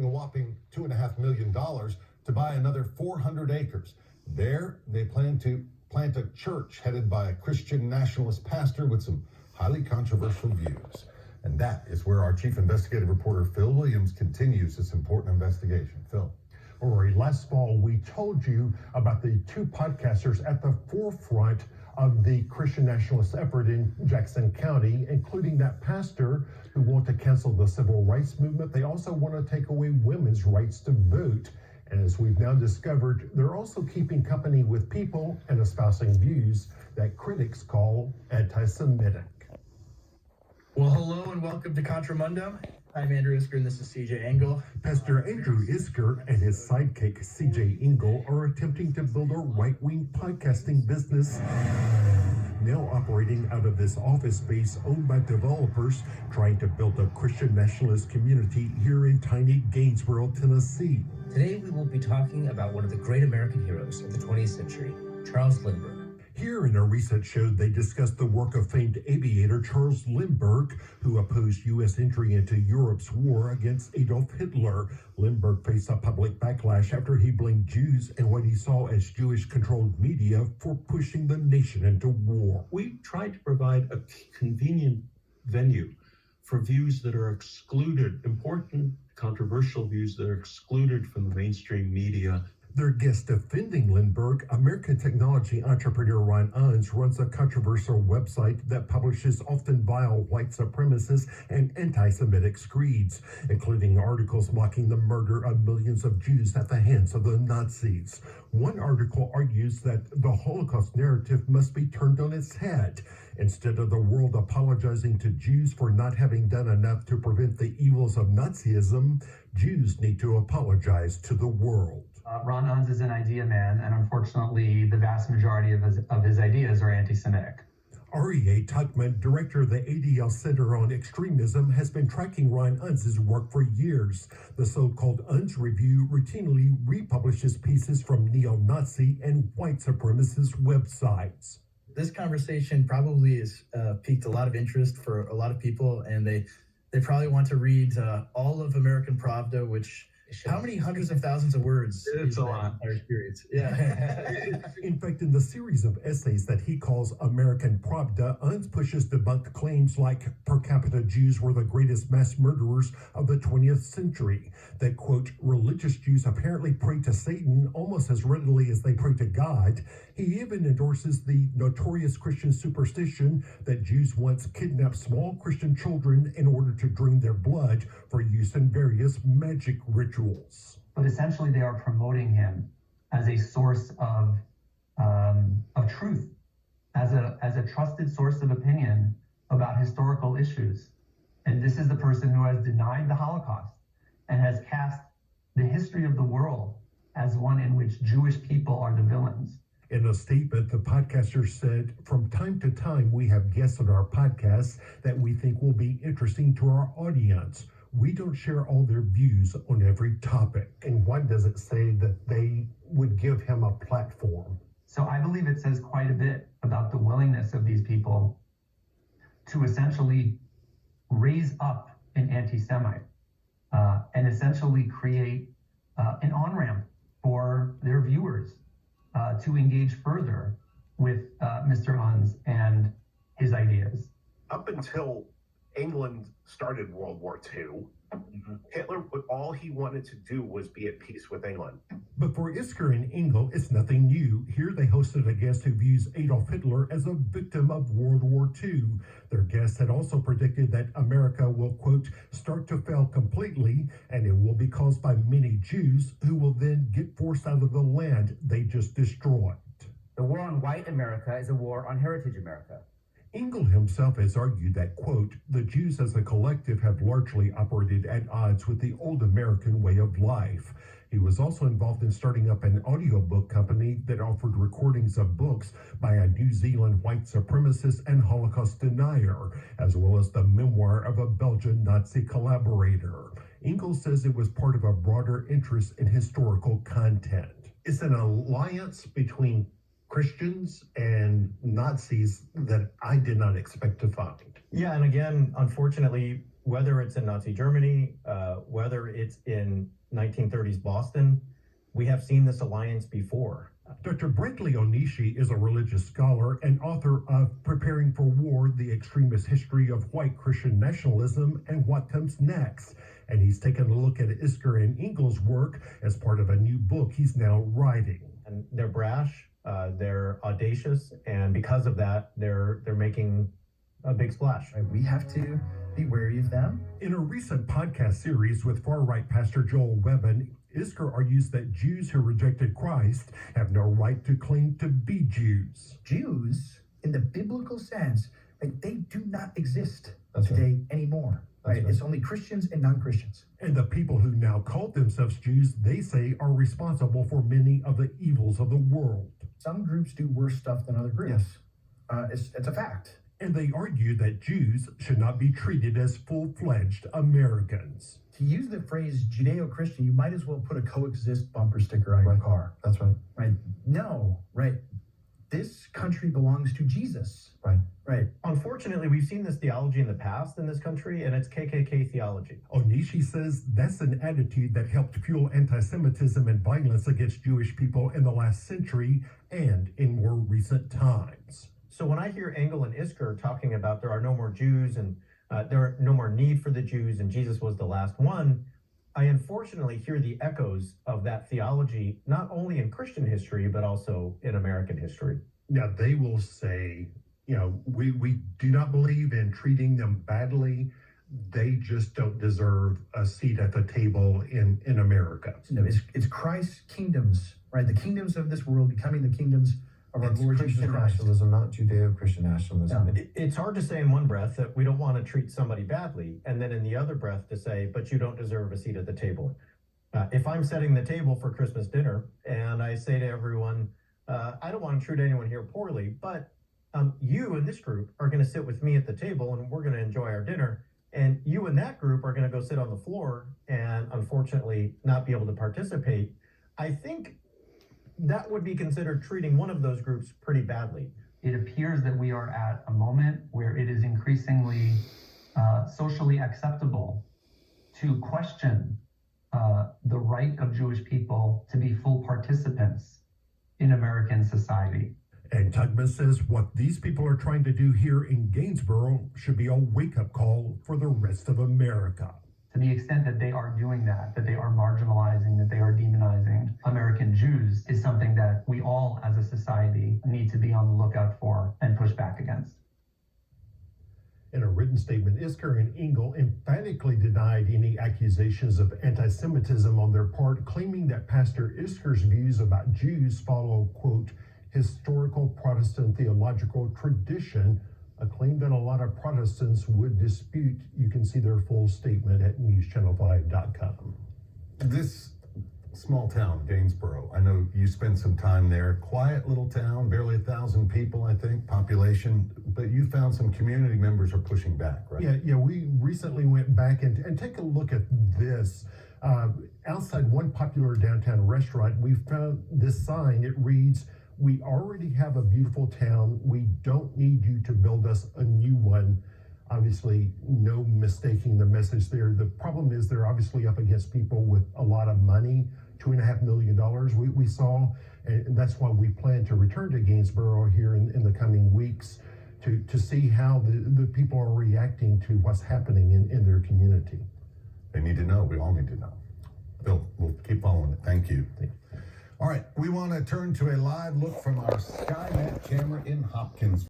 a whopping $2.5 million to buy another 400 acres. There, they plan to plant a church headed by a Christian nationalist pastor with some highly controversial views. And that is where our chief investigative reporter, Phil Williams, continues this important investigation. Phil. Rory, last fall, we told you about the two podcasters at the forefront of the Christian nationalist effort in Jackson County, including that pastor who want to cancel the civil rights movement. They also want to take away women's rights to vote. And as we've now discovered, they're also keeping company with people and espousing views that critics call anti-Semitic. Well, hello and welcome to Contramundum. I'm Andrew Isker and this is CJ Engel. Pastor Andrew Isker and his sidekick CJ Engel are attempting to build a right-wing podcasting business, now operating out of this office space owned by developers trying to build a Christian nationalist community here in tiny Gainesboro, Tennessee. Today we will be talking about one of the great American heroes of the 20th century, Charles Lindbergh. Here in a recent show, they discussed the work of famed aviator Charles Lindbergh, who opposed U.S. entry into Europe's war against Adolf Hitler. Lindbergh faced a public backlash after he blamed Jews and what he saw as Jewish-controlled media for pushing the nation into war. We tried to provide a convenient venue for views that are excluded, important, controversial views that are excluded from the mainstream media. Their guest defending Lindbergh, American technology entrepreneur Ron Unz, runs a controversial website that publishes often vile white supremacist and anti-Semitic screeds, including articles mocking the murder of millions of Jews at the hands of the Nazis. One article argues that the Holocaust narrative must be turned on its head. Instead of the world apologizing to Jews for not having done enough to prevent the evils of Nazism, Jews need to apologize to the world. Ron Unz is an idea man, and unfortunately, the vast majority of his ideas are anti-Semitic. Aryeh Tuchman, director of the ADL Center on Extremism, has been tracking Ron Unz's work for years. The so-called Unz Review routinely republishes pieces from neo-Nazi and white supremacist websites. This conversation probably has piqued a lot of interest for a lot of people, and they probably want to read all of American Pravda, which how many hundreds of thousands of words? It's a lot. Experience. Yeah. In fact, in the series of essays that he calls American Pravda, Unz pushes debunked claims like per capita Jews were the greatest mass murderers of the 20th century, that, quote, religious Jews apparently pray to Satan almost as readily as they pray to God. He even endorses the notorious Christian superstition that Jews once kidnapped small Christian children in order to drain their blood for use in various magic rituals. But essentially, they are promoting him as a source of truth, as a trusted source of opinion about historical issues. And this is the person who has denied the Holocaust and has cast the history of the world as one in which Jewish people are the villains. In a statement, the podcaster said, from time to time, we have guests on our podcasts that we think will be interesting to our audience. We don't share all their views on every topic. And why does it say that they would give him a platform? So I believe it says quite a bit about the willingness of these people to essentially raise up an anti-Semite and essentially create an on-ramp for their viewers to engage further with Mr. Unz and his ideas. Up until England started World War II, Hitler, all he wanted to do was be at peace with England. But for Isker and Engel, it's nothing new. Here they hosted a guest who views Adolf Hitler as a victim of World War II. Their guest had also predicted that America will, quote, start to fail completely, and it will be caused by many Jews who will then get forced out of the land they just destroyed. The war on white America is a war on heritage America. Engel himself has argued that, quote, the Jews as a collective have largely operated at odds with the old American way of life. He was also involved in starting up an audiobook company that offered recordings of books by a New Zealand white supremacist and Holocaust denier, as well as the memoir of a Belgian Nazi collaborator. Engel says it was part of a broader interest in historical content. It's an alliance between Christians and Nazis that I did not expect to find. Yeah, and again, unfortunately, whether it's in Nazi Germany, whether it's in 1930s Boston, we have seen this alliance before. Dr. Brentley Onishi is a religious scholar and author of Preparing for War, The Extremist History of White Christian Nationalism and What Comes Next. And he's taken a look at Isker and Engel's work as part of a new book he's now writing. And they're brash, they're audacious, and because of that, they're making a big splash. We have to be wary of them. In a recent podcast series with far-right pastor Joel Webbin, Isker argues that Jews who rejected Christ have no right to claim to be Jews. Jews, in the biblical sense, like, they do not exist That's today anymore. That's Right? right. It's only Christians and non-Christians. And the people who now call themselves Jews, they say, are responsible for many of the evils of the world. Some groups do worse stuff than other groups. It's a fact. And they argue that Jews should not be treated as full-fledged Americans. To use the phrase Judeo-Christian, you might as well put a coexist bumper sticker on your car. That's right. Right? No, right? This country belongs to Jesus. Right. Right. Unfortunately, we've seen this theology in the past in this country, and it's KKK theology. Onishi says that's an attitude that helped fuel anti-Semitism and violence against Jewish people in the last century and in more recent times. So when I hear Engel and Isker talking about there are no more Jews and there are no more need for the Jews and Jesus was the last one, I unfortunately hear the echoes of that theology, not only in Christian history, but also in American history. Now, they will say, you know, we do not believe in treating them badly. They just don't deserve a seat at the table in America. No, it's Christ's kingdoms, right? The kingdoms of this world becoming the kingdoms of our It's Lord Jesus Christian Christ. nationalism, not Judeo-Christian nationalism. Yeah. It's hard to say in one breath that we don't want to treat somebody badly, and then in the other breath to say, but you don't deserve a seat at the table. If I'm setting the table for Christmas dinner and I say to everyone, I don't want to treat anyone here poorly, but you and this group are going to sit with me at the table and we're going to enjoy our dinner. And you and that group are going to go sit on the floor and unfortunately not be able to participate. I think that would be considered treating one of those groups pretty badly. It appears that we are at a moment where it is increasingly socially acceptable to question the right of Jewish people to be full participants in American society. And Tugman says what these people are trying to do here in Gainesboro should be a wake-up call for the rest of America. To the extent that they are doing that they are marginalizing, that they are demonizing American Jews, is something that we all as a society need to be on the lookout for and push back against. In a written statement, Isker and Engel emphatically denied any accusations of anti-Semitism on their part, claiming that Pastor Isker's views about Jews follow, quote, historical Protestant theological tradition, a claim that a lot of Protestants would dispute. You can see their full statement at newschannel5.com. This small town, Gainesboro, I know you spent some time there. Quiet little town, barely 1,000 people, I think, population, but you found some community members are pushing back, right? Yeah, we recently went back and take a look at this. Outside one popular downtown restaurant, we found this sign. It reads, "We already have a beautiful town. We don't need you to build us a new one." Obviously, no mistaking the message there. The problem is they're obviously up against people with a lot of money, $2.5 million we saw, and that's why we plan to return to Gainesboro here in the coming weeks to see how the people are reacting to what's happening in their community. They need to know. We all need to know. Bill, we'll keep following it. Thank you. All right, we want to turn to a live look from our Skynet camera in Hopkins.